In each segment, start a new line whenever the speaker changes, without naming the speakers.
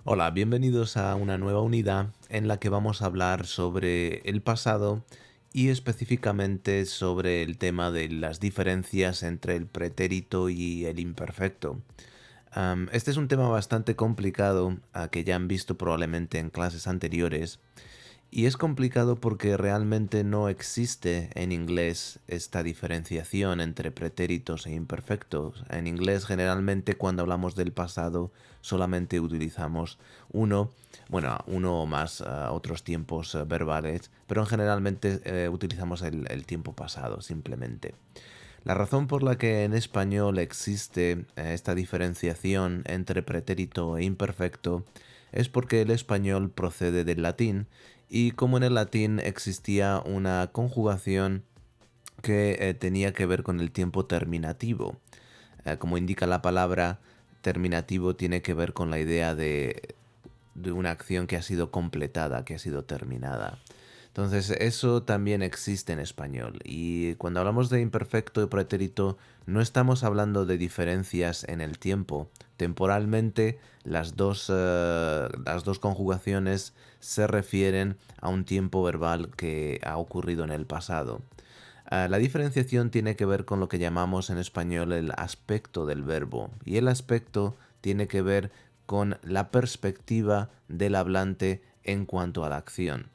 Hola, bienvenidos a una nueva unidad en la que vamos a hablar sobre el pasado y específicamente sobre el tema de las diferencias entre el pretérito y el imperfecto. Este es un tema bastante complicado que ya han visto probablemente en clases anteriores. Y es complicado porque realmente no existe en inglés esta diferenciación entre pretéritos e imperfectos. En inglés generalmente cuando hablamos del pasado solamente utilizamos uno, bueno, uno o más otros tiempos verbales, pero generalmente utilizamos el tiempo pasado simplemente. La razón por la que en español existe esta diferenciación entre pretérito e imperfecto es porque el español procede del latín y como en el latín existía una conjugación que tenía que ver con el tiempo terminativo. Como indica la palabra, terminativo tiene que ver con la idea de una acción que ha sido completada, que ha sido terminada. Entonces, eso también existe en español. Y cuando hablamos de imperfecto y pretérito, no estamos hablando de diferencias en el tiempo. Temporalmente, las dos conjugaciones se refieren a un tiempo verbal que ha ocurrido en el pasado. La diferenciación tiene que ver con lo que llamamos en español el aspecto del verbo. Y el aspecto tiene que ver con la perspectiva del hablante en cuanto a la acción.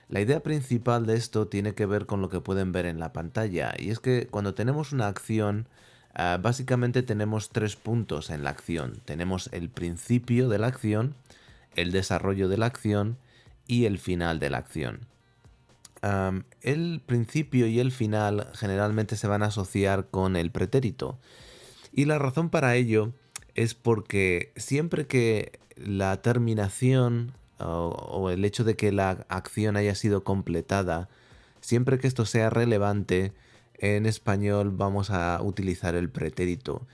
La idea principal de esto tiene que ver con lo que pueden ver en la pantalla, y es que cuando tenemos una acción, básicamente tenemos tres puntos en la acción. Tenemos el principio de la acción, el desarrollo de la acción y el final de la acción. El principio y el final generalmente se van a asociar con el pretérito, y la razón para ello es porque siempre que la terminación o el hecho de que la acción haya sido completada, siempre que esto sea relevante, en español vamos a utilizar el pretérito.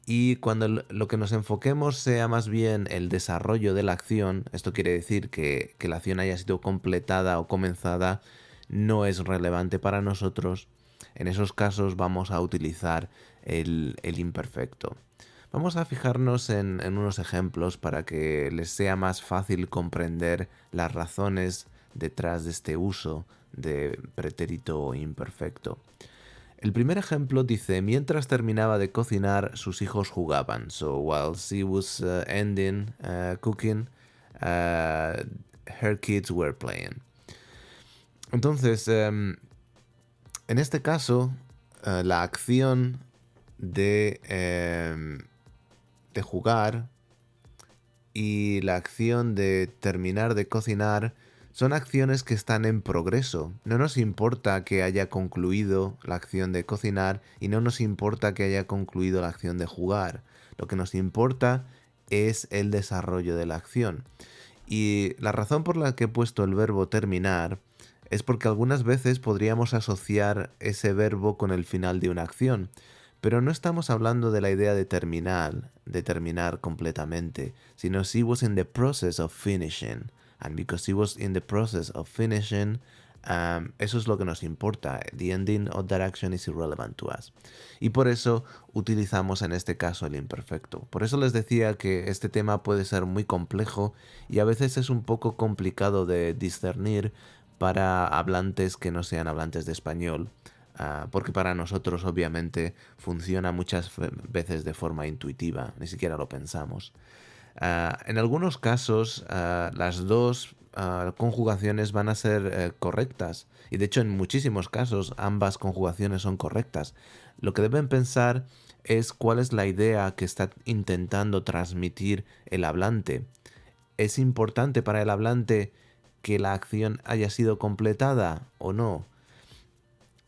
Y cuando lo que nos enfoquemos sea más bien el desarrollo de la acción, esto quiere decir que la acción haya sido completada o comenzada, no es relevante para nosotros. En esos casos vamos a utilizar el imperfecto. Vamos a fijarnos en unos ejemplos para que les sea más fácil comprender las razones detrás de este uso de pretérito imperfecto. El primer ejemplo dice, mientras terminaba de cocinar, sus hijos jugaban. So while she was ending cooking, her kids were playing. Entonces, en este caso, la acción de jugar y la acción de terminar de cocinar son acciones que están en progreso. No nos importa que haya concluido la acción de cocinar y no nos importa que haya concluido la acción de jugar. Lo que nos importa es el desarrollo de la acción. Y la razón por la que he puesto el verbo terminar es porque algunas veces podríamos asociar ese verbo con el final de una acción. Pero no estamos hablando de la idea de terminar completamente, sino she was in the process of finishing. And because she was in the process of finishing, eso es lo que nos importa. The ending of that action is irrelevant to us. Y por eso utilizamos en este caso el imperfecto. Por eso les decía que este tema puede ser muy complejo y a veces es un poco complicado de discernir para hablantes que no sean hablantes de español. Porque para nosotros obviamente funciona muchas veces de forma intuitiva, ni siquiera lo pensamos. En algunos casos las dos conjugaciones van a ser correctas y de hecho en muchísimos casos ambas conjugaciones son correctas. Lo que deben pensar es cuál es la idea que está intentando transmitir el hablante. ¿Es importante para el hablante que la acción haya sido completada o no?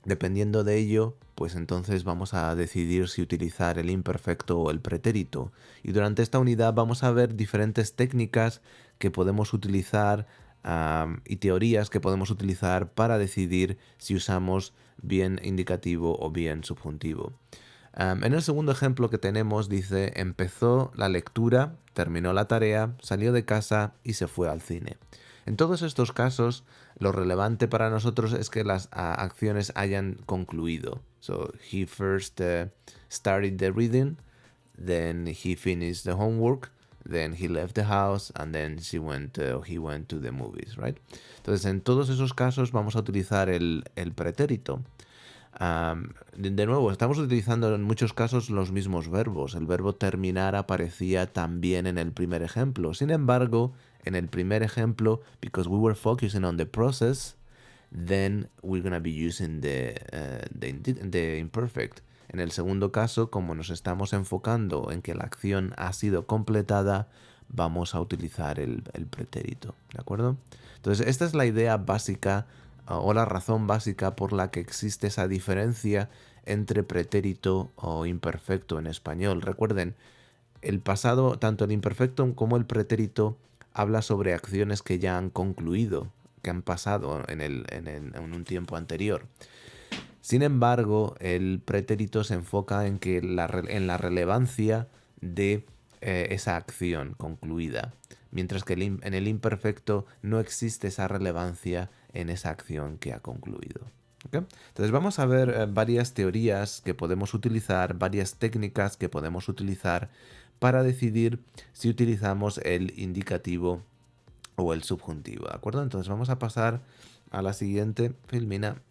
Dependiendo de ello, pues entonces vamos a decidir si utilizar el imperfecto o el pretérito. Y durante esta unidad vamos a ver diferentes técnicas que podemos utilizar y teorías que podemos utilizar para decidir si usamos bien indicativo o bien subjuntivo. En el segundo ejemplo que tenemos dice, empezó la lectura, terminó la tarea, salió de casa y se fue al cine. En todos estos casos, lo relevante para nosotros es que las acciones hayan concluido. So, he first started the reading, then he finished the homework, then he left the house, and then he went to the movies, right? Entonces, en todos esos casos vamos a utilizar el pretérito. De nuevo, estamos utilizando en muchos casos los mismos verbos. El verbo terminar aparecía también en el primer ejemplo. Sin embargo, en el primer ejemplo, because we were focusing on the process, then we're going to be using the imperfect. En el segundo caso, como nos estamos enfocando en que la acción ha sido completada, vamos a utilizar el pretérito, ¿de acuerdo? Entonces, esta es la idea básica o la razón básica por la que existe esa diferencia entre pretérito o imperfecto en español. Recuerden, el pasado, tanto el imperfecto como el pretérito, habla sobre acciones que ya han concluido, que han pasado en un tiempo anterior. Sin embargo, el pretérito se enfoca en la relevancia de esa acción concluida, mientras que en el imperfecto no existe esa relevancia en esa acción que ha concluido. ¿Okay? Entonces vamos a ver varias teorías que podemos utilizar, varias técnicas que podemos utilizar para decidir si utilizamos el indicativo o el subjuntivo, ¿de acuerdo? Entonces vamos a pasar a la siguiente filmina.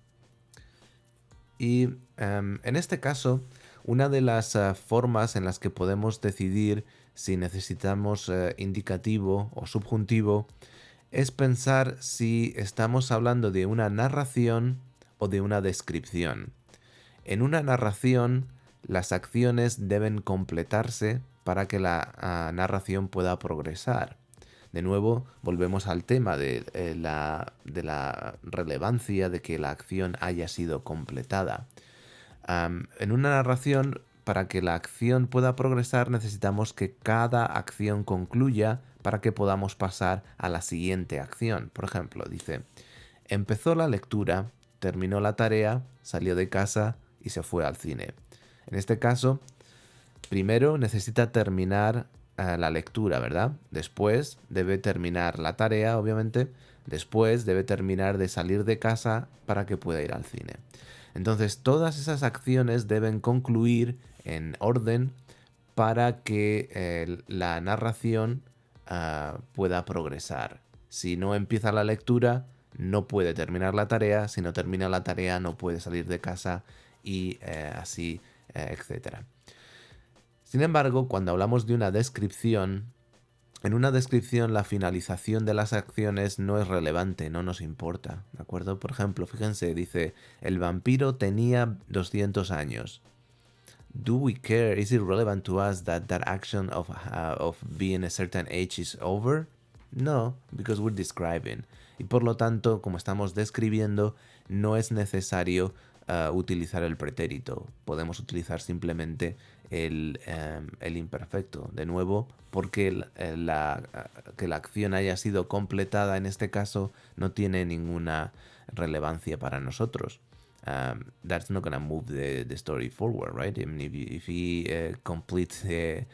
Y en este caso, una de las formas en las que podemos decidir si necesitamos indicativo o subjuntivo es pensar si estamos hablando de una narración o de una descripción. En una narración, las acciones deben completarse para que la narración pueda progresar. De nuevo, volvemos al tema de la relevancia de que la acción haya sido completada. En una narración, para que la acción pueda progresar, necesitamos que cada acción concluya para que podamos pasar a la siguiente acción. Por ejemplo, dice, empezó la lectura, terminó la tarea, salió de casa y se fue al cine. En este caso, primero necesita terminar la lectura, ¿verdad? Después debe terminar la tarea, obviamente. Después debe terminar de salir de casa para que pueda ir al cine. Entonces, todas esas acciones deben concluir en orden para que la narración pueda progresar. Si no empieza la lectura, no puede terminar la tarea. Si no termina la tarea, no puede salir de casa y así, etc. Sin embargo, cuando hablamos de una descripción, en una descripción la finalización de las acciones no es relevante, no nos importa, ¿de acuerdo? Por ejemplo, fíjense, dice, el vampiro tenía 200 años. Do we care? Is it relevant to us that action of being a certain age is over? No, because we're describing. Y por lo tanto, como estamos describiendo, no es necesario utilizar el pretérito. Podemos utilizar simplemente el imperfecto. De nuevo, porque que la acción haya sido completada en este caso no tiene ninguna relevancia para nosotros. That's not gonna move the story forward, right? I mean, if he completes the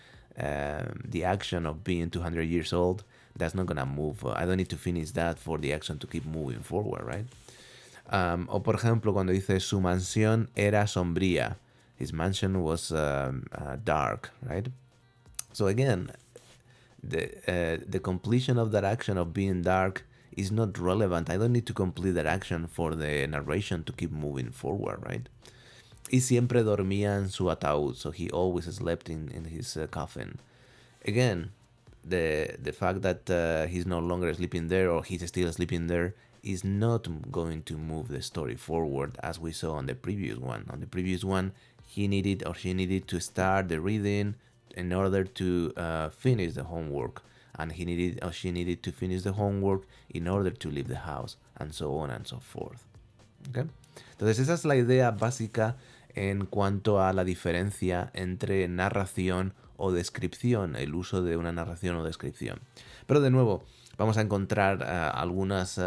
action of being 200 years old, that's not gonna move. I don't need to finish that for the action to keep moving forward, right? O por ejemplo, cuando dice su mansión era sombría. His mansion was dark, right? So again, the completion of that action of being dark is not relevant. I don't need to complete that action for the narration to keep moving forward, right? Y siempre dormía en su ataúd, so he always slept in his coffin. Again, the fact that he's no longer sleeping there or he's still sleeping there is not going to move the story forward as we saw on the previous one. On the previous one, he needed or she needed to start the reading in order to finish the homework, and he needed or she needed to finish the homework in order to leave the house, and so on and so forth. ¿Okay? Entonces esa es la idea básica en cuanto a la diferencia entre narración o descripción, el uso de una narración o descripción. Pero de nuevo, vamos a encontrar algunos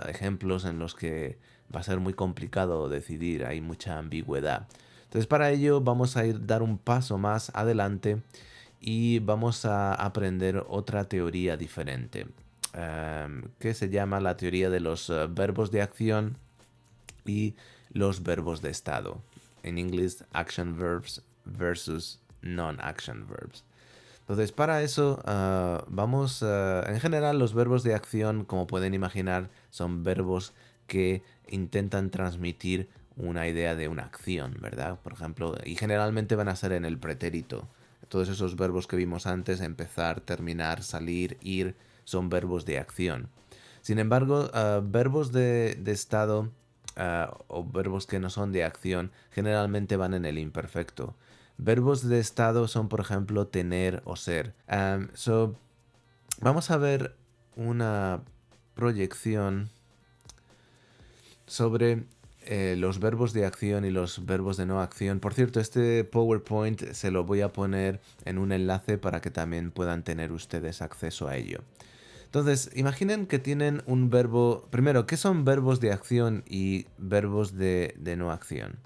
ejemplos en los que va a ser muy complicado decidir, hay mucha ambigüedad. Entonces para ello vamos a dar un paso más adelante y vamos a aprender otra teoría diferente, que se llama la teoría de los verbos de acción y los verbos de estado. En inglés, action verbs versus non-action verbs. Entonces, para eso, en general, los verbos de acción, como pueden imaginar, son verbos que intentan transmitir una idea de una acción, ¿verdad? Por ejemplo, y generalmente van a ser en el pretérito. Todos esos verbos que vimos antes, empezar, terminar, salir, ir, son verbos de acción. Sin embargo, verbos de estado o verbos que no son de acción generalmente van en el imperfecto. Verbos de estado son, por ejemplo, tener o ser. Vamos a ver una proyección sobre los verbos de acción y los verbos de no acción. Por cierto, este PowerPoint se lo voy a poner en un enlace para que también puedan tener ustedes acceso a ello. Entonces, imaginen que tienen un verbo. Primero, ¿qué son verbos de acción y verbos de no acción?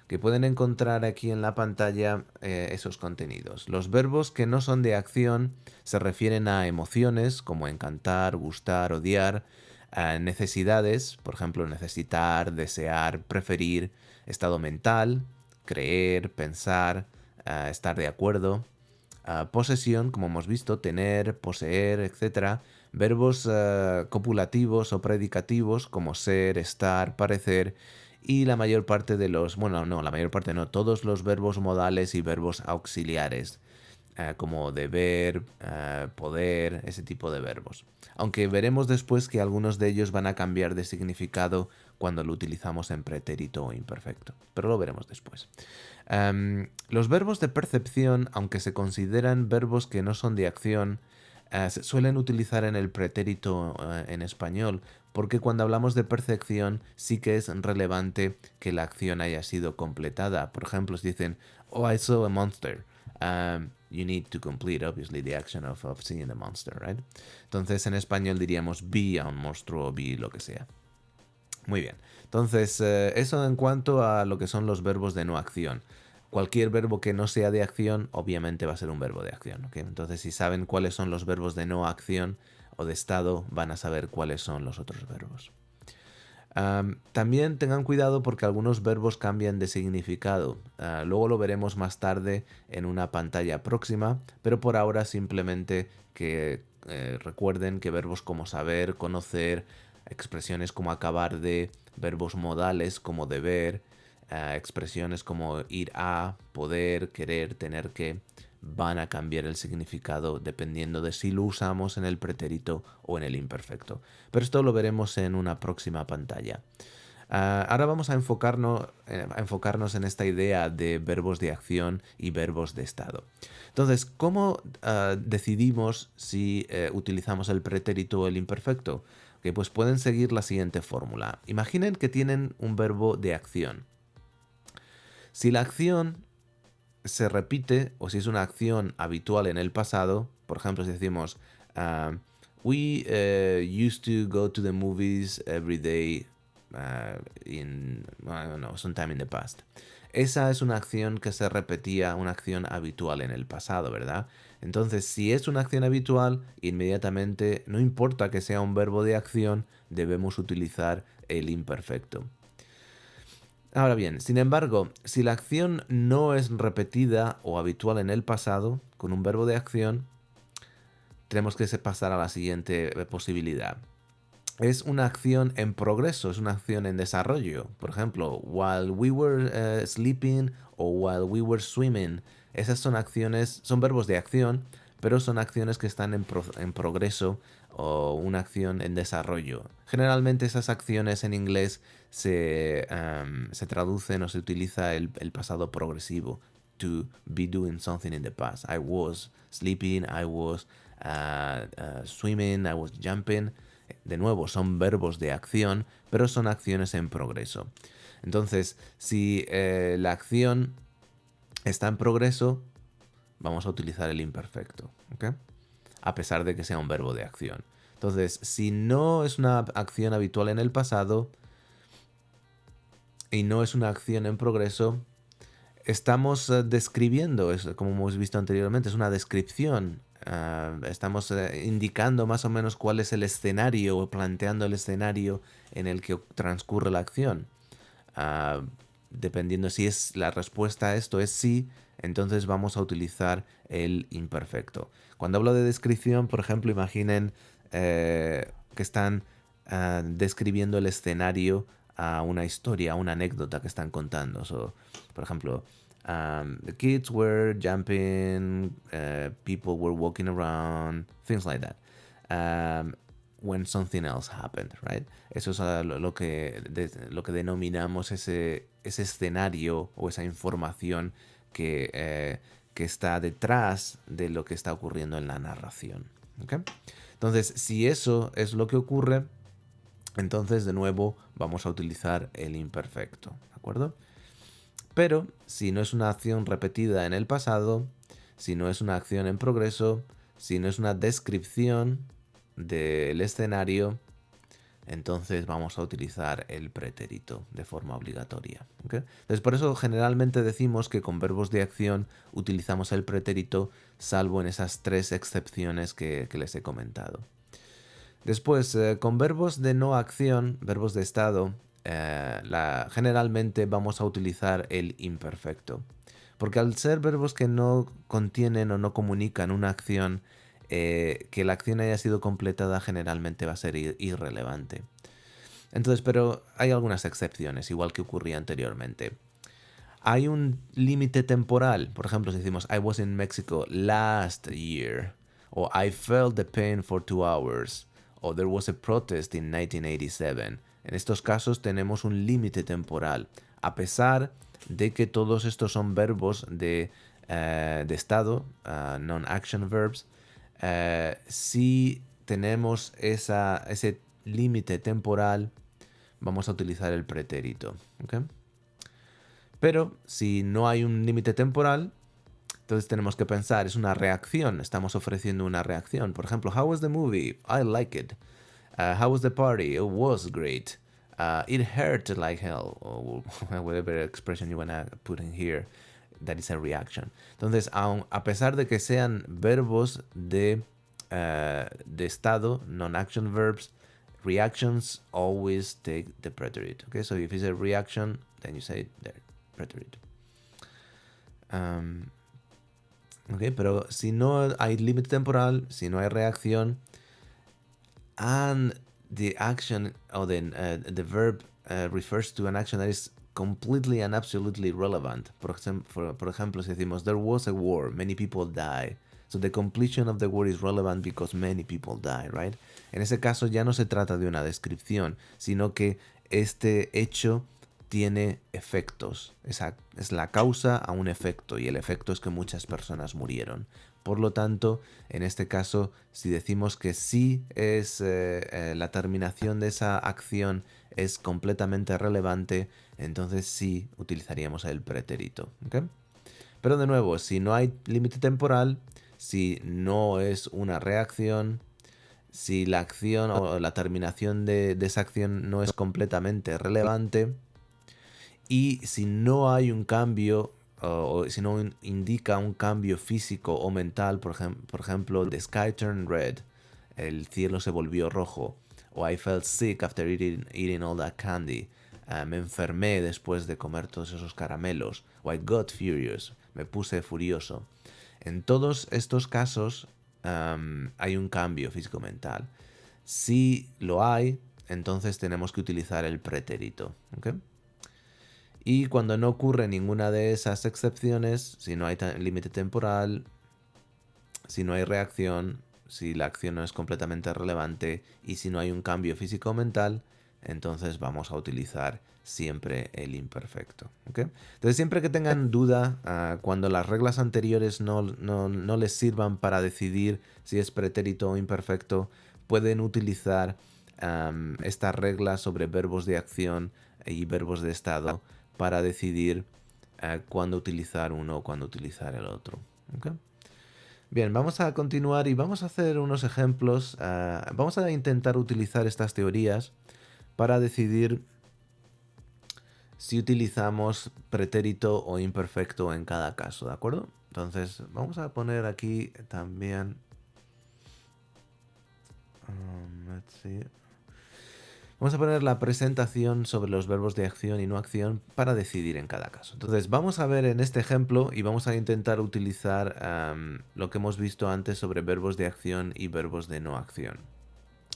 Que pueden encontrar aquí en la pantalla esos contenidos. Los verbos que no son de acción se refieren a emociones como encantar, gustar, odiar, a necesidades, por ejemplo, necesitar, desear, preferir, estado mental, creer, pensar, estar de acuerdo, posesión, como hemos visto, tener, poseer, etc. Verbos copulativos o predicativos como ser, estar, parecer y la mayor parte de los, bueno, no, la mayor parte no, todos los verbos modales y verbos auxiliares, como deber, poder, ese tipo de verbos. Aunque veremos después que algunos de ellos van a cambiar de significado cuando lo utilizamos en pretérito o imperfecto, pero lo veremos después. Los verbos de percepción, aunque se consideran verbos que no son de acción, se suelen utilizar en el pretérito en español, porque cuando hablamos de percepción sí que es relevante que la acción haya sido completada. Por ejemplo, si dicen, oh, I saw a monster. You need to complete, obviously, the action of seeing the monster, right? Entonces, en español diríamos, vi a un monstruo o vi lo que sea. Muy bien. Entonces, eso en cuanto a lo que son los verbos de no acción. Cualquier verbo que no sea de acción, obviamente va a ser un verbo de acción. ¿Okay? Entonces, si saben cuáles son los verbos de no acción o de estado, van a saber cuáles son los otros verbos. También tengan cuidado porque algunos verbos cambian de significado. Luego lo veremos más tarde en una pantalla próxima, pero por ahora simplemente que recuerden que verbos como saber, conocer, expresiones como acabar de, verbos modales como deber, expresiones como ir a, poder, querer, tener que, van a cambiar el significado dependiendo de si lo usamos en el pretérito o en el imperfecto. Pero esto lo veremos en una próxima pantalla. Ahora vamos a enfocarnos en esta idea de verbos de acción y verbos de estado. Entonces, ¿cómo decidimos si utilizamos el pretérito o el imperfecto? Okay, pues pueden seguir la siguiente fórmula. Imaginen que tienen un verbo de acción. Si la acción se repite o si es una acción habitual en el pasado, por ejemplo, si decimos we used to go to the movies every day in, I don't know, sometime in the past. Esa es una acción que se repetía, una acción habitual en el pasado, ¿verdad? Entonces, si es una acción habitual, inmediatamente, no importa que sea un verbo de acción, debemos utilizar el imperfecto. Ahora bien, sin embargo, si la acción no es repetida o habitual en el pasado, con un verbo de acción, tenemos que pasar a la siguiente posibilidad. Es una acción en progreso, es una acción en desarrollo. Por ejemplo, while we were sleeping o while we were swimming. Esas son acciones, son verbos de acción, pero son acciones que están en progreso o una acción en desarrollo. Generalmente esas acciones en inglés se traducen o se utiliza el pasado progresivo. To be doing something in the past. I was sleeping, I was swimming, I was jumping. De nuevo, son verbos de acción, pero son acciones en progreso. Entonces, si la acción está en progreso, vamos a utilizar el imperfecto, ¿ok? A pesar de que sea un verbo de acción. Entonces, si no es una acción habitual en el pasado y no es una acción en progreso, estamos describiendo, como hemos visto anteriormente, es una descripción. Estamos indicando más o menos cuál es el escenario o planteando el escenario en el que transcurre la acción. Dependiendo si es la respuesta a esto es sí, entonces vamos a utilizar el imperfecto. Cuando hablo de descripción, por ejemplo, imaginen que están describiendo el escenario a una historia, a una anécdota que están contando. So, por ejemplo, the kids were jumping, people were walking around, things like that. When something else happened, right? Eso es lo que denominamos ese escenario o esa información que está detrás de lo que está ocurriendo en la narración. ¿Okay? Entonces, si eso es lo que ocurre, entonces de nuevo vamos a utilizar el imperfecto, ¿de acuerdo? Pero si no es una acción repetida en el pasado, si no es una acción en progreso, si no es una descripción del escenario, entonces vamos a utilizar el pretérito de forma obligatoria. ¿Okay? Entonces por eso generalmente decimos que con verbos de acción utilizamos el pretérito, salvo en esas 3 excepciones que les he comentado. Después, con verbos de no acción, verbos de estado, generalmente vamos a utilizar el imperfecto. Porque al ser verbos que no contienen o no comunican una acción, que la acción haya sido completada generalmente va a ser irrelevante. Entonces, pero hay algunas excepciones, igual que ocurría anteriormente. Hay un límite temporal. Por ejemplo, si decimos I was in Mexico last year, o I felt the pain for 2 hours, o there was a protest in 1987. En estos casos tenemos un límite temporal, a pesar de que todos estos son verbos de estado, non-action verbs. Si tenemos ese límite temporal, vamos a utilizar el pretérito. ¿Okay? Pero si no hay un límite temporal, entonces tenemos que pensar, es una reacción, estamos ofreciendo una reacción. Por ejemplo, how was the movie? I like it. How was the party? It was great. It hurt like hell. Or whatever expression you want to put in here, that is a reaction. Entonces, a pesar de que sean verbos de estado, non-action verbs, reactions always take the preterite. Okay, so if it's a reaction, then you say the preterite. Okay, pero si no hay límite temporal, si no hay reacción, and the action or the verb refers to an action that is completely and absolutely relevant. Por ejemplo, si decimos there was a war, many people die. So the completion of the war is relevant because many people die, right? En ese caso ya no se trata de una descripción, sino que este hecho tiene efectos. Es la causa a un efecto y el efecto es que muchas personas murieron. Por lo tanto, en este caso, si decimos que sí es la terminación de esa acción es completamente relevante, entonces sí utilizaríamos el pretérito. ¿Okay? Pero de nuevo, si no hay límite temporal, si no es una reacción, si la acción o la terminación de esa acción no es completamente relevante, y si no hay un cambio o si no indica un cambio físico o mental, por ejemplo, the sky turned red, el cielo se volvió rojo, o I felt sick after eating all that candy, me enfermé después de comer todos esos caramelos, o I got furious, me puse furioso. En todos estos casos hay un cambio físico-mental. Si lo hay, entonces tenemos que utilizar el pretérito. ¿Okay? Y cuando no ocurre ninguna de esas excepciones, si no hay límite temporal, si no hay reacción, si la acción no es completamente relevante y si no hay un cambio físico o mental, entonces vamos a utilizar siempre el imperfecto. ¿Okay? Entonces siempre que tengan duda, cuando las reglas anteriores no les sirvan para decidir si es pretérito o imperfecto, pueden utilizar esta regla sobre verbos de acción y verbos de estado para decidir cuándo utilizar uno o cuándo utilizar el otro. ¿Okay? Bien, vamos a continuar y vamos a hacer unos ejemplos. Vamos a intentar utilizar estas teorías para decidir si utilizamos pretérito o imperfecto en cada caso, ¿de acuerdo? Entonces, vamos a poner aquí también... let's see. Vamos a poner la presentación sobre los verbos de acción y no acción para decidir en cada caso. Entonces vamos a ver en este ejemplo y vamos a intentar utilizar lo que hemos visto antes sobre verbos de acción y verbos de no acción.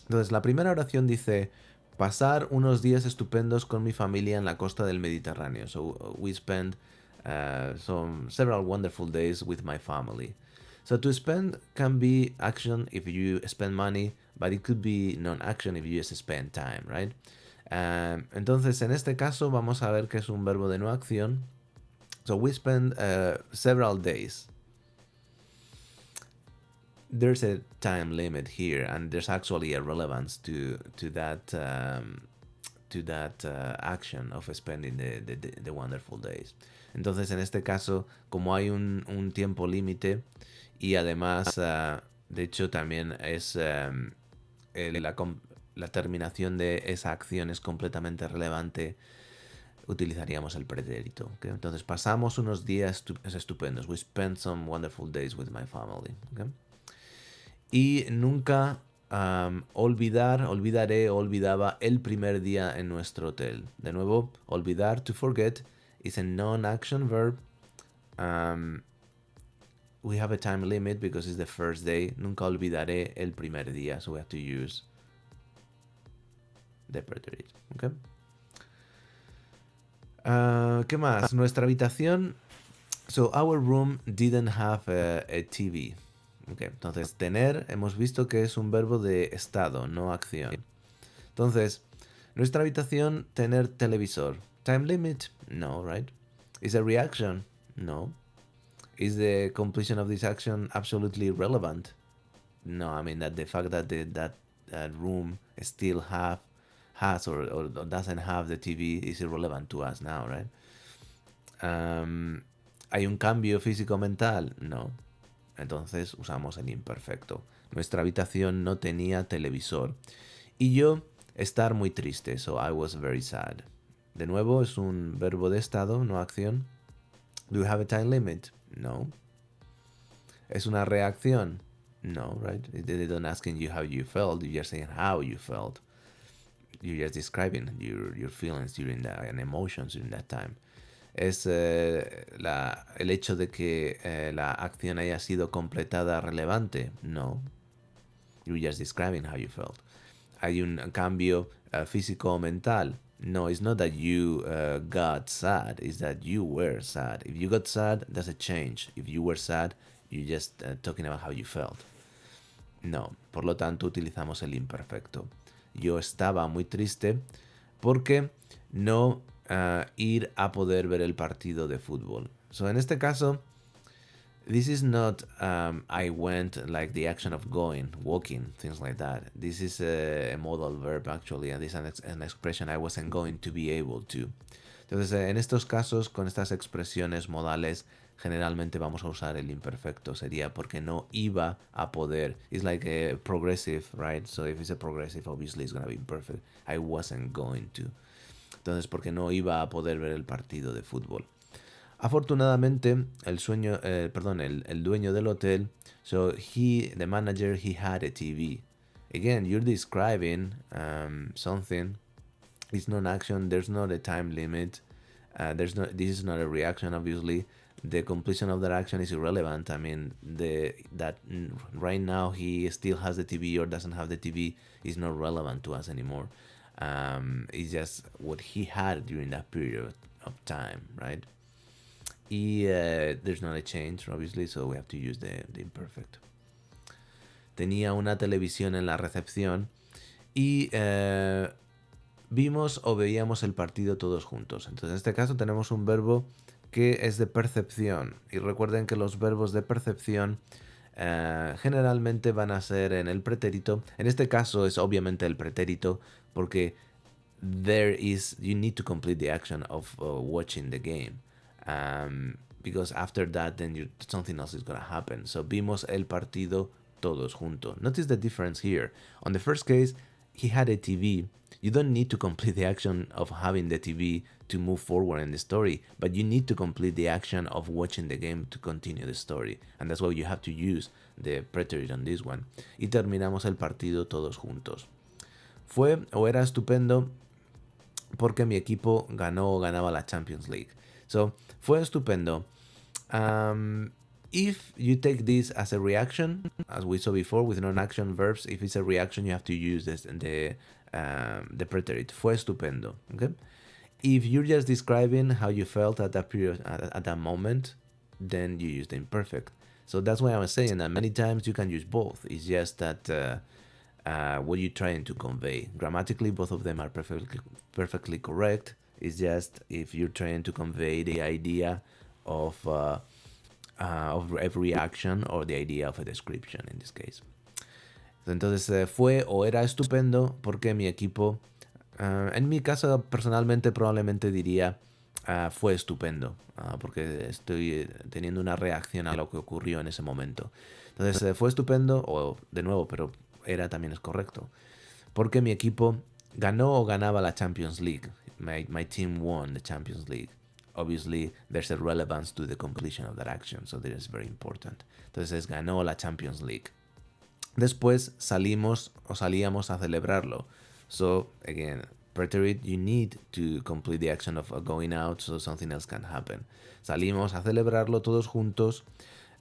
Entonces la primera oración dice: pasar unos días estupendos con mi familia en la costa del Mediterráneo. So we spent several wonderful days with my family. So to spend can be action if you spend money, but it could be non-action if you just spend time, right? Entonces, en este caso vamos a ver que es un verbo de no acción. So we spend several days. There's a time limit here, and there's actually a relevance to that action of spending the wonderful days. Entonces, en este caso, como hay un tiempo límite y además, de hecho, también es la terminación de esa acción es completamente relevante, utilizaríamos el pretérito. ¿Okay? Entonces, pasamos unos días estupendos. We spent some wonderful days with my family. ¿Okay? Y nunca olvidaré o olvidaba el primer día en nuestro hotel. De nuevo, olvidar, to forget, is a non-action verb. We have a time limit because it's the first day. Nunca olvidaré el primer día, so we have to use the preterite. Okay. ¿Qué más? Nuestra habitación. So our room didn't have a TV. Okay, entonces, tener, hemos visto que es un verbo de estado, no acción. Entonces, nuestra habitación, tener televisor. Time limit? No, right? Is a reaction? No. Is the completion of this action absolutely relevant? No, I mean that the fact that that room still has or doesn't have the TV is irrelevant to us now, right? ¿Hay un cambio físico-mental? No. Entonces usamos el imperfecto. Nuestra habitación no tenía televisor. Y yo, estar muy triste. So I was very sad. De nuevo, es un verbo de estado, no acción. Do you have a time limit? No. ¿Es una reacción? No, right? They don't asking you how you felt. You're just saying how you felt. You're just describing your feelings during that and emotions during that time. ¿Es el hecho de que la acción haya sido completada relevante? No. You're just describing how you felt. ¿Hay un cambio físico o mental? No, it's not that you got sad, it's that you were sad. If you got sad, that's a change. If you were sad, you're just talking about how you felt. No, por lo tanto utilizamos el imperfecto. Yo estaba muy triste porque no ir a poder ver el partido de fútbol. So en este caso, this is not I went, like the action of going, walking, things like that. This is a modal verb actually, and this is an expression I wasn't going to be able to. Entonces, en estos casos, con estas expresiones modales, generalmente vamos a usar el imperfecto. Sería porque no iba a poder. It's like a progressive, right? So if it's a progressive, obviously it's going to be imperfect. I wasn't going to. Entonces, porque no iba a poder ver el partido de fútbol. Afortunadamente, el dueño del hotel, so the manager, he had a TV. Again, you're describing something. It's not action. There's not a time limit. This is not a reaction. Obviously, the completion of that action is irrelevant. I mean, that right now he still has the TV or doesn't have the TV is not relevant to us anymore. It's just what he had during that period of time, right? Y there's not a change, obviously, so we have to use the imperfect. Tenía una televisión en la recepción y vimos o veíamos el partido todos juntos. Entonces, en este caso tenemos un verbo que es de percepción. Y recuerden que los verbos de percepción generalmente van a ser en el pretérito. En este caso es obviamente el pretérito porque you need to complete the action of watching the game. Because after that, then something else is going to happen. So vimos el partido todos juntos. Notice the difference here. On the first case, he had a TV. You don't need to complete the action of having the TV to move forward in the story, but you need to complete the action of watching the game to continue the story. And that's why you have to use the preterite on this one. Y terminamos el partido todos juntos. fue o era estupendo porque mi equipo ganó o ganaba la Champions League. So, fue estupendo. If you take this as a reaction, as we saw before with non-action verbs, if it's a reaction, you have to use the preterite. Fue estupendo. Okay? If you're just describing how you felt at that period, at that moment, then you use the imperfect. So that's why I was saying that many times you can use both. It's just that what you're trying to convey. Grammatically, both of them are perfectly correct. It's just if you're trying to convey the idea of a reaction or the idea of a description in this case. Entonces fue o era estupendo porque mi equipo, en mi caso personalmente probablemente diría fue estupendo, porque estoy teniendo una reacción a lo que ocurrió en ese momento. Entonces fue estupendo, o de nuevo, pero era también es correcto, porque mi equipo ganó o ganaba la Champions League. My team won the Champions League. Obviously, there's a relevance to the completion of that action, so that is very important. Entonces ganó la Champions League. Después salíamos a celebrarlo. So, again, preterite, you need to complete the action of going out so something else can happen. Salimos a celebrarlo todos juntos.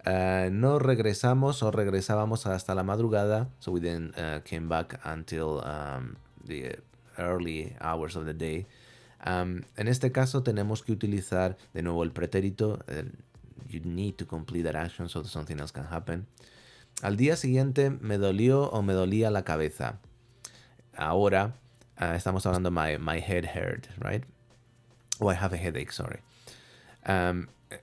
No regresamos o regresábamos hasta la madrugada. So we then came back until the early hours of the day. En este caso tenemos que utilizar de nuevo el pretérito. You need to complete that action so something else can happen. Al día siguiente me dolió o me dolía la cabeza. Ahora estamos hablando my head hurt, right? Oh, I have a headache, sorry.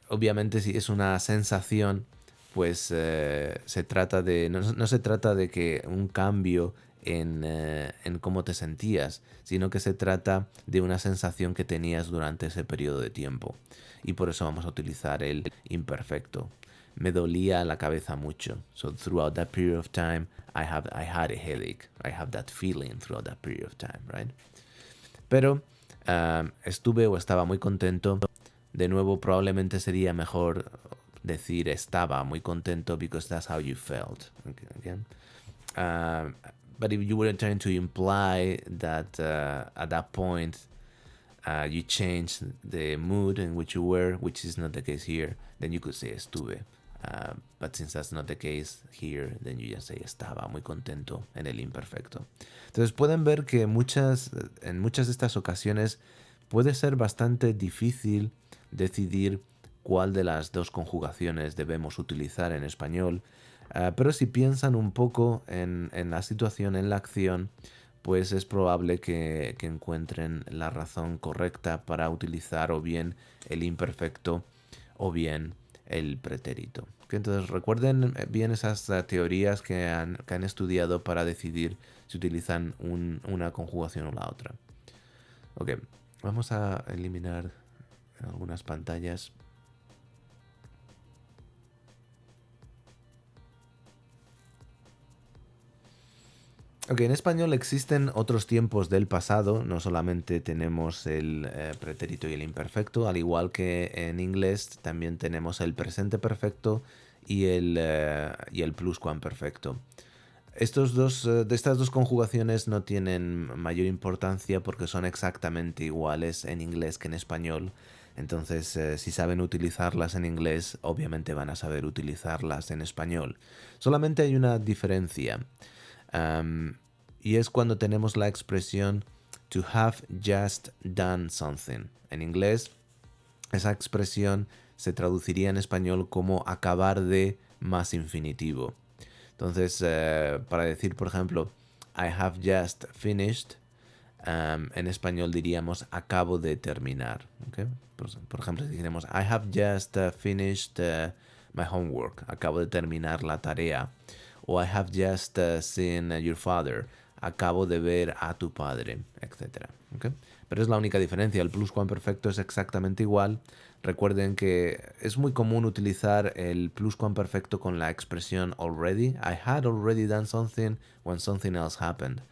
Obviamente si es una sensación, pues se trata de no se trata de que un cambio en cómo te sentías, sino que se trata de una sensación que tenías durante ese periodo de tiempo. Y por eso vamos a utilizar el imperfecto. Me dolía la cabeza mucho. So throughout that period of time, I had a headache. I have that feeling throughout that period of time, right? Pero estuve o estaba muy contento. De nuevo, probablemente sería mejor decir estaba muy contento because that's how you felt. Okay, again. But if you were trying to imply that at that point you changed the mood in which you were, which is not the case here, then you could say estuve. But since that's not the case here, then you just say estaba muy contento en el imperfecto. Entonces pueden ver que en muchas de estas ocasiones puede ser bastante difícil decidir cuál de las dos conjugaciones debemos utilizar en español. Pero si piensan un poco en la situación, en la acción, pues es probable que encuentren la razón correcta para utilizar o bien el imperfecto o bien el pretérito. Entonces recuerden bien esas teorías que han estudiado para decidir si utilizan una conjugación o la otra. Ok, vamos a eliminar algunas pantallas. Ok, en español existen otros tiempos del pasado, no solamente tenemos el pretérito y el imperfecto, al igual que en inglés también tenemos el presente perfecto y el pluscuamperfecto. Estas dos conjugaciones no tienen mayor importancia porque son exactamente iguales en inglés que en español. Entonces, si saben utilizarlas en inglés, obviamente van a saber utilizarlas en español. Solamente hay una diferencia. Y es cuando tenemos la expresión to have just done something. En inglés, esa expresión se traduciría en español como acabar de más infinitivo. Entonces, para decir, por ejemplo, I have just finished, en español diríamos acabo de terminar. ¿Okay? Por ejemplo, si dijéramos I have just finished my homework, acabo de terminar la tarea. O I have just seen your father, acabo de ver a tu padre, etc. ¿Okay? Pero es la única diferencia, el pluscuamperfecto es exactamente igual. Recuerden que es muy común utilizar el pluscuamperfecto con la expresión already. I had already done something when something else happened.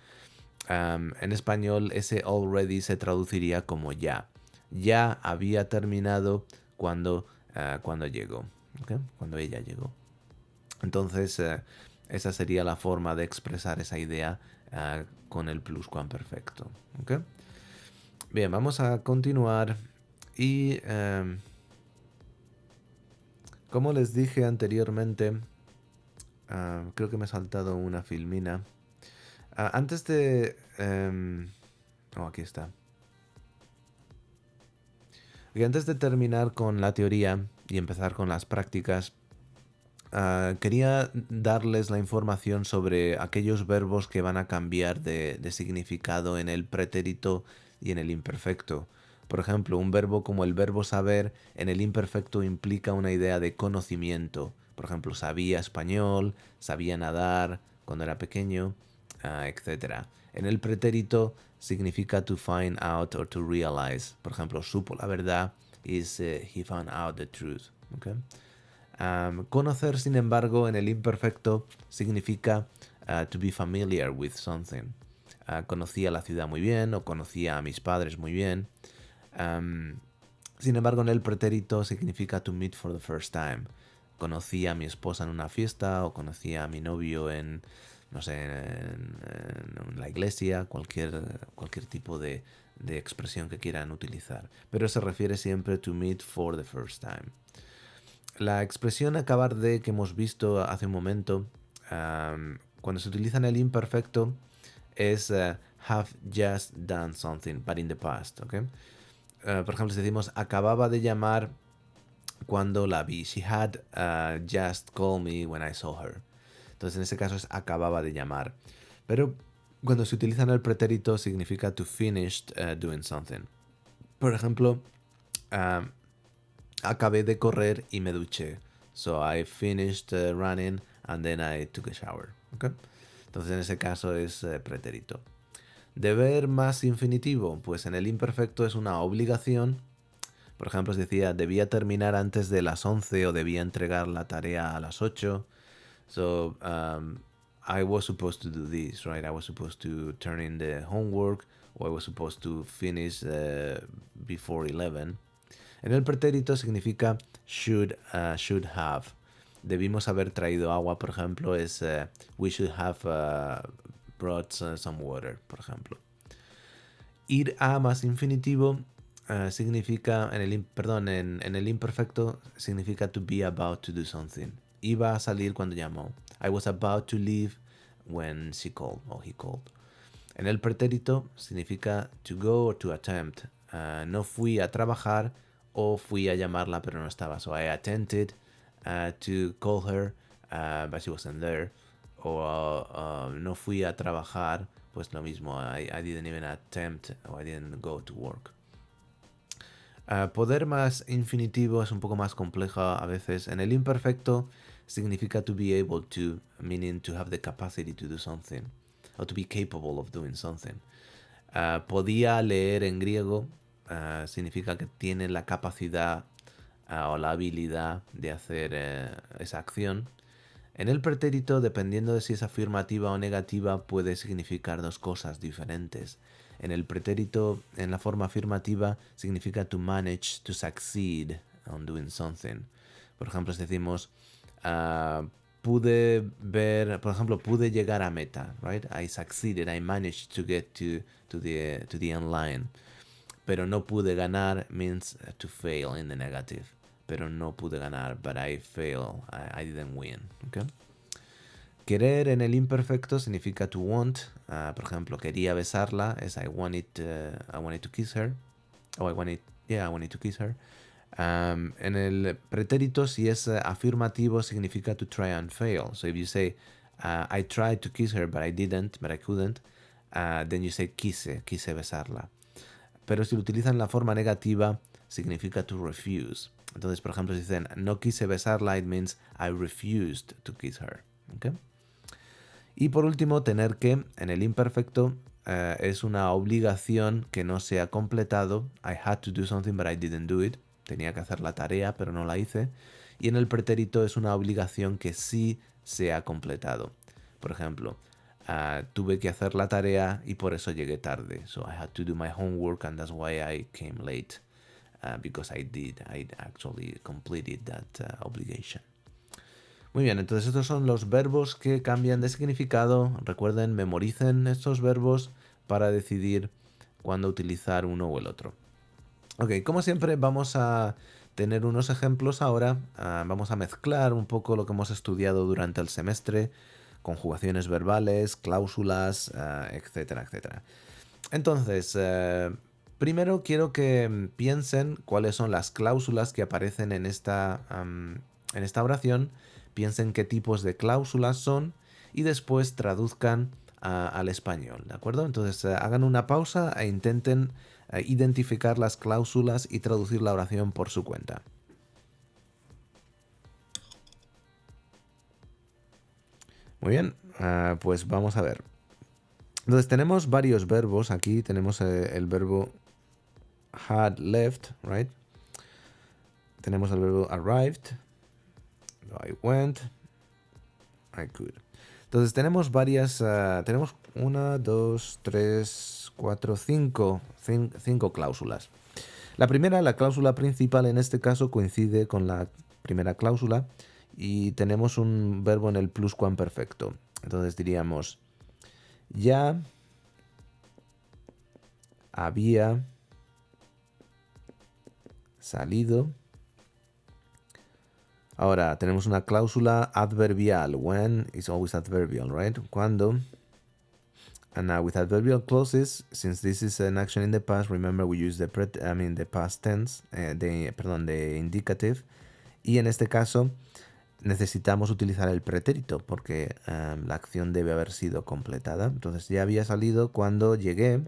En español ese already se traduciría como ya. Ya había terminado cuando llegó. ¿Okay? Cuando ella llegó. Entonces, Esa sería la forma de expresar esa idea con el pluscuamperfecto. ¿Ok? Bien, vamos a continuar y como les dije anteriormente, creo que me he saltado una filmina. Antes de... aquí está. Y antes de terminar con la teoría y empezar con las prácticas, quería darles la información sobre aquellos verbos que van a cambiar de significado en el pretérito y en el imperfecto. Por ejemplo, un verbo como el verbo saber en el imperfecto implica una idea de conocimiento. Por ejemplo, sabía español, sabía nadar cuando era pequeño, etc. En el pretérito significa to find out or to realize. Por ejemplo, supo la verdad is he found out the truth. Okay? Conocer, sin embargo, en el imperfecto significa to be familiar with something. Conocía la ciudad muy bien o conocía a mis padres muy bien. Sin embargo, en el pretérito significa to meet for the first time. Conocí a mi esposa en una fiesta o conocí a mi novio en, no sé, en la iglesia, cualquier tipo de expresión que quieran utilizar. Pero se refiere siempre to meet for the first time. La expresión acabar de que hemos visto hace un momento, cuando se utiliza en el imperfecto, es have just done something, but in the past. ¿Okay? Por ejemplo, si decimos acababa de llamar cuando la vi. She had just called me when I saw her. Entonces, en ese caso es acababa de llamar. Pero cuando se utiliza en el pretérito significa to finish doing something. Por ejemplo, acabé de correr y me duché. So I finished running and then I took a shower. ¿Okay? Entonces en ese caso es pretérito. Deber más infinitivo. Pues en el imperfecto es una obligación. Por ejemplo, se decía debía terminar antes de las 11 o debía entregar la tarea a las 8. So I was supposed to do this, right? I was supposed to turn in the homework or I was supposed to finish before 11. En el pretérito significa should have. Debimos haber traído agua, por ejemplo, es we should have brought some water, por ejemplo. Ir a más infinitivo significa, en el imperfecto significa to be about to do something. Iba a salir cuando llamó. I was about to leave when she called or he called. En el pretérito significa to go or to attempt. No fui a trabajar o fui a llamarla pero no estaba. So I attempted to call her but she wasn't there. O no fui a trabajar, pues lo mismo. I didn't even attempt or I didn't go to work. Poder más infinitivo es un poco más complejo a veces. En el imperfecto significa to be able to, meaning to have the capacity to do something. O to be capable of doing something. Podía leer en griego significa que tiene la capacidad o la habilidad de hacer esa acción. En el pretérito, dependiendo de si es afirmativa o negativa, puede significar dos cosas diferentes. En el pretérito, en la forma afirmativa, significa to manage, to succeed on doing something. Por ejemplo, si decimos, pude ver, por ejemplo, pude llegar a meta, right? I succeeded, I managed to get to the end line. Pero no pude ganar means to fail in the negative. Pero no pude ganar, but I failed, I didn't win. Okay? Querer en el imperfecto significa to want. Por ejemplo, quería besarla es I wanted to kiss her. I wanted to kiss her. En el pretérito, si es afirmativo, significa to try and fail. So if you say, I tried to kiss her, but I didn't, but I couldn't, then you say quise besarla. Pero si lo utilizan en la forma negativa, significa to refuse. Entonces, por ejemplo, si dicen, no quise besarla, it means I refused to kiss her. ¿Okay? Y por último, tener que, en el imperfecto, es una obligación que no se ha completado. I had to do something, but I didn't do it. Tenía que hacer la tarea, pero no la hice. Y en el pretérito es una obligación que sí se ha completado. Por ejemplo, tuve que hacer la tarea y por eso llegué tarde. So I had to do my homework and that's why I came late. Because I actually completed that obligation. Muy bien, entonces estos son los verbos que cambian de significado. Recuerden, memoricen estos verbos para decidir cuándo utilizar uno o el otro. Ok, como siempre vamos a tener unos ejemplos ahora. Vamos a mezclar un poco lo que hemos estudiado durante el semestre, conjugaciones verbales, cláusulas, etcétera, etcétera. Entonces, primero quiero que piensen cuáles son las cláusulas que aparecen en esta oración, piensen qué tipos de cláusulas son y después traduzcan al español, ¿de acuerdo? Entonces, hagan una pausa e intenten identificar las cláusulas y traducir la oración por su cuenta. Muy bien, pues vamos a ver. Entonces tenemos varios verbos aquí. Tenemos el verbo had left, right? Tenemos el verbo arrived, I went, I could. Entonces tenemos varias, tenemos una, dos, tres, cuatro, cinco cláusulas. La primera, la cláusula principal en este caso coincide con la primera cláusula y tenemos un verbo en el pluscuamperfecto. Entonces diríamos, ya había salido. Ahora tenemos una cláusula adverbial. When is always adverbial, right? Cuando. And now with adverbial clauses, since this is an action in the past, remember we use the past tense, de indicative. Y en este caso necesitamos utilizar el pretérito porque la acción debe haber sido completada. Entonces ya había salido cuando llegué.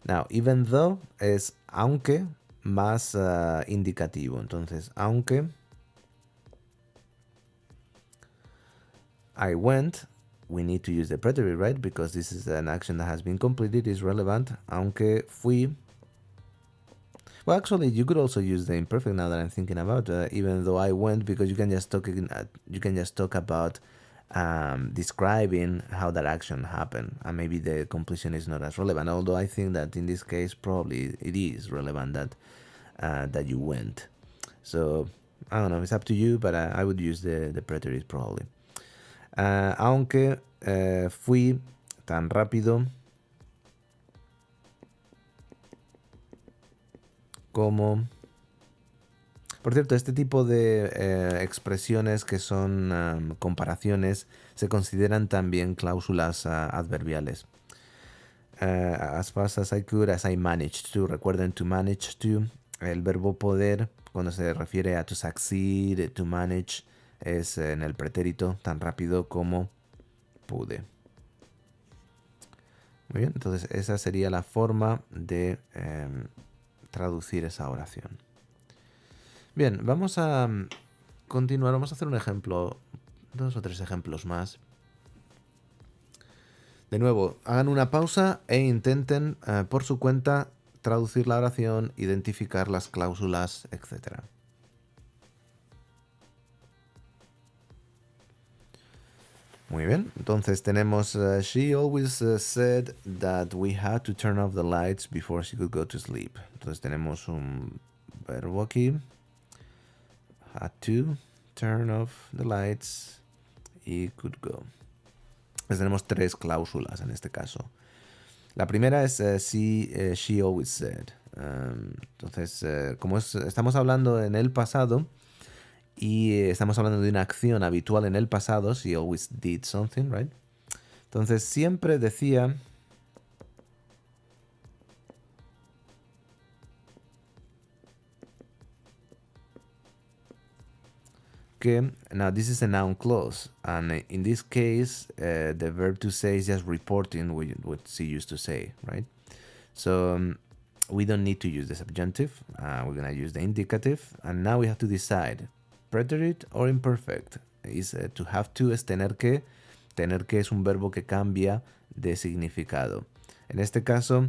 Now, even though es aunque más indicativo. Entonces, aunque I went, we need to use the preterite, right? Because this is an action that has been completed, is relevant. Aunque fui. Well, actually, you could also use the imperfect now that I'm thinking about. Even though I went, because you can just talk about describing how that action happened, and maybe the completion is not as relevant. Although I think that in this case, probably it is relevant that you went. So I don't know. It's up to you, but I would use the preterite probably. Aunque fui tan rápido como... Por cierto, este tipo de expresiones que son comparaciones se consideran también cláusulas adverbiales. As fast as I could, as I managed to. Recuerden, to manage to. El verbo poder, cuando se refiere a to succeed, to manage, es en el pretérito, tan rápido como pude. Muy bien, entonces esa sería la forma de traducir esa oración. Bien, vamos a continuar, vamos a hacer un ejemplo, 2 o 3 ejemplos más. De nuevo, hagan una pausa e intenten por su cuenta traducir la oración, identificar las cláusulas, etc. Muy bien, entonces tenemos she always said that we had to turn off the lights before she could go to sleep. Entonces tenemos un verbo aquí, had to turn off the lights y could go. Entonces tenemos 3 cláusulas en este caso. La primera es she always said. Entonces, como estamos hablando en el pasado y estamos hablando de una acción habitual en el pasado, she always did something, right? Entonces, siempre decía que, now this is a noun clause, and in this case, the verb to say is just reporting what she used to say, right? So, we don't need to use the subjunctive. We're going to use the indicative. And now we have to decide, preterite or imperfect. Is to have to es tener que. Tener que es un verbo que cambia de significado. En este caso,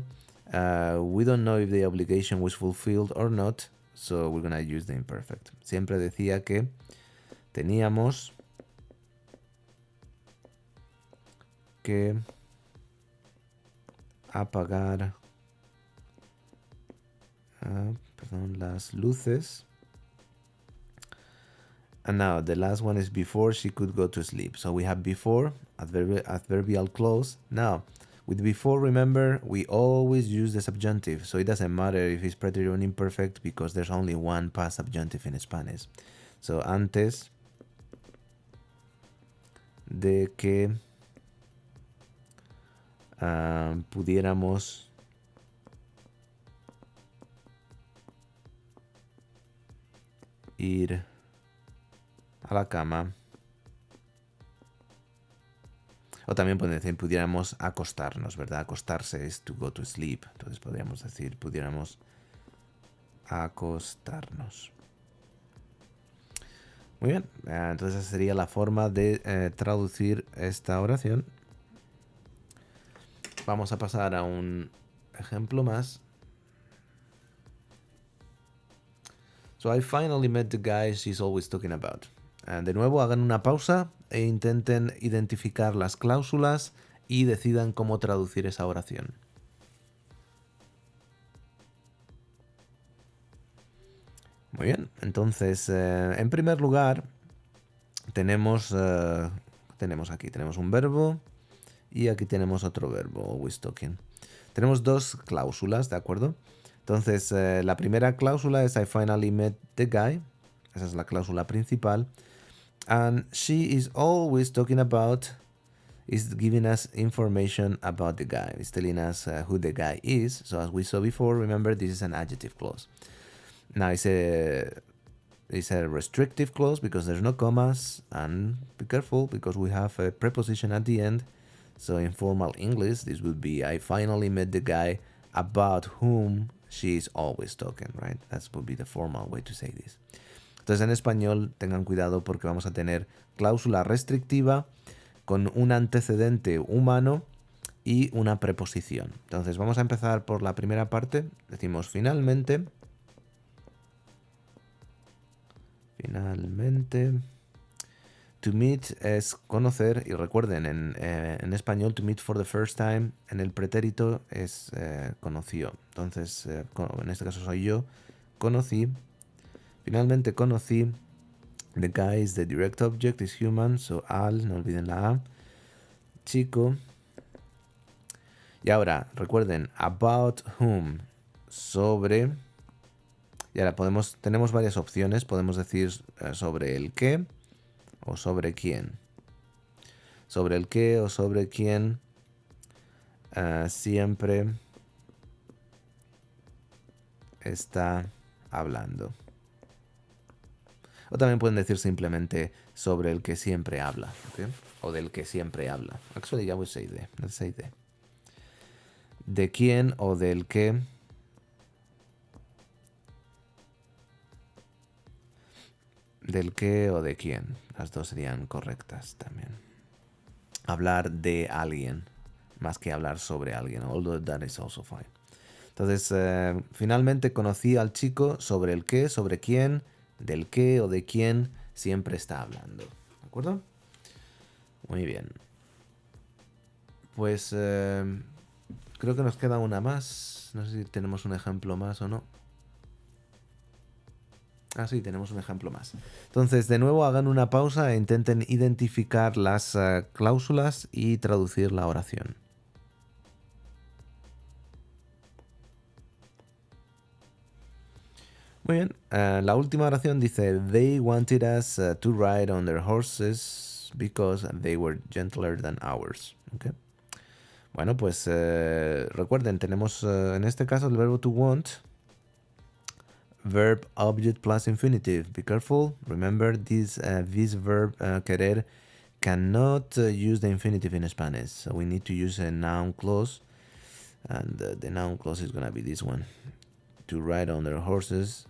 we don't know if the obligation was fulfilled or not. So we're going to use the imperfect. Siempre decía que teníamos que apagar las luces And now the last one is before she could go to sleep. So we have before, adverbial clause. Now, with before, remember, we always use the subjunctive. So it doesn't matter if it's preterite or imperfect because there's only one past subjunctive in Spanish. So antes de que pudiéramos ir a la cama. O también pueden decir pudiéramos acostarnos, ¿verdad? Acostarse es to go to sleep. Entonces podríamos decir pudiéramos acostarnos. Muy bien, entonces esa sería la forma de traducir esta oración. Vamos a pasar a un ejemplo más. So I finally met the guy she's always talking about. De nuevo, hagan una pausa e intenten identificar las cláusulas y decidan cómo traducir esa oración. Muy bien, entonces, en primer lugar, tenemos un verbo y aquí tenemos otro verbo, always talking. Tenemos dos cláusulas, ¿de acuerdo? Entonces, la primera cláusula es I finally met the guy. Esa es la cláusula principal. And she is always talking about, is giving us information about the guy. It's telling us who the guy is. So as we saw before, remember, this is an adjective clause. Now, it's a restrictive clause because there's no commas. And be careful because we have a preposition at the end. So in formal English, this would be I finally met the guy about whom she is always talking, right? That would be the formal way to say this. Entonces en español tengan cuidado porque vamos a tener cláusula restrictiva con un antecedente humano y una preposición. Entonces vamos a empezar por la primera parte. Decimos finalmente. Finalmente. To meet es conocer y recuerden en español to meet for the first time en el pretérito es conoció. Entonces en este caso soy yo. Conocí. Finalmente conocí. The guy is the direct object, is human, so al, no olviden la A. Chico. Y ahora, recuerden, about whom, sobre. Y ahora tenemos varias opciones. Podemos decir sobre el qué o sobre quién. Sobre el qué o sobre quién siempre está hablando. O también pueden decir simplemente sobre el que siempre habla, ¿okay? O del que siempre habla. Actually, I would say de. Let's say de. De quién o del que o de quién. Las dos serían correctas también. Hablar de alguien más que hablar sobre alguien. Although that is also fine. Entonces, finalmente conocí al chico sobre el qué, sobre quién, del qué o de quién siempre está hablando. ¿De acuerdo? Muy bien. Pues creo que nos queda una más. No sé si tenemos un ejemplo más o no. Ah, sí, tenemos un ejemplo más. Entonces, de nuevo, hagan una pausa e intenten identificar las cláusulas y traducir la oración. Muy bien, la última oración dice They wanted us to ride on their horses because they were gentler than ours. Okay. Bueno, pues recuerden, tenemos en este caso el verbo to want, verb, object plus infinitive. Be careful, remember this verb querer cannot use the infinitive in Spanish, so we need to use a noun clause, and the noun clause is going to be this one. To ride on their horses.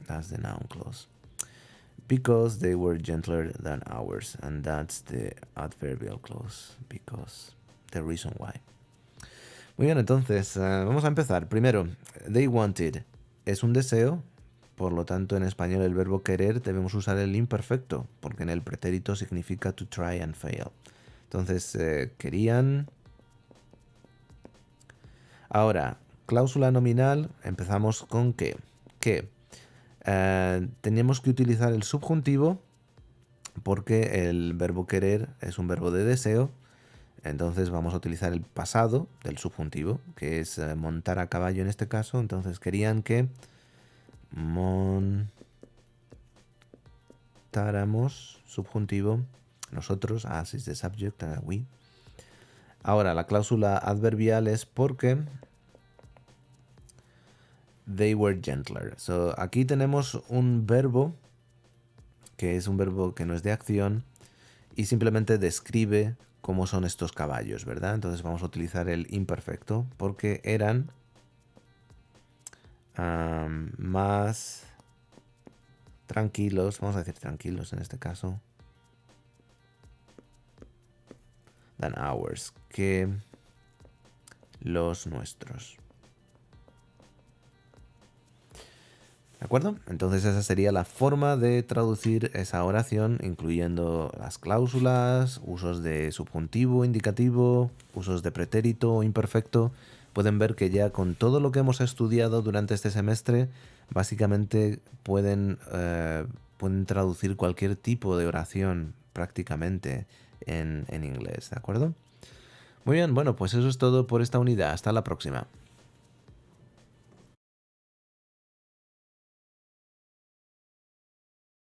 That's the noun clause. Because they were gentler than ours. And that's the adverbial clause. Because. The reason why. Muy bien, entonces vamos a empezar. Primero, they wanted. Es un deseo. Por lo tanto, en español el verbo querer debemos usar el imperfecto. Porque en el pretérito significa to try and fail. Entonces, querían. Ahora, cláusula nominal. Empezamos con que. Que. Teníamos que utilizar el subjuntivo porque el verbo querer es un verbo de deseo. Entonces vamos a utilizar el pasado del subjuntivo, que es montar a caballo en este caso. Entonces querían que montáramos, subjuntivo, nosotros, as is the subject, we. Ahora, la cláusula adverbial es porque they were gentler. So, aquí tenemos un verbo que es un verbo que no es de acción y simplemente describe cómo son estos caballos, ¿verdad? Entonces vamos a utilizar el imperfecto porque eran más tranquilos, vamos a decir tranquilos en este caso, than ours, que los nuestros. ¿De acuerdo? Entonces esa sería la forma de traducir esa oración, incluyendo las cláusulas, usos de subjuntivo, indicativo, usos de pretérito o imperfecto. Pueden ver que ya con todo lo que hemos estudiado durante este semestre, básicamente pueden traducir cualquier tipo de oración prácticamente en inglés, ¿de acuerdo? Muy bien, bueno, pues eso es todo por esta unidad. Hasta la próxima.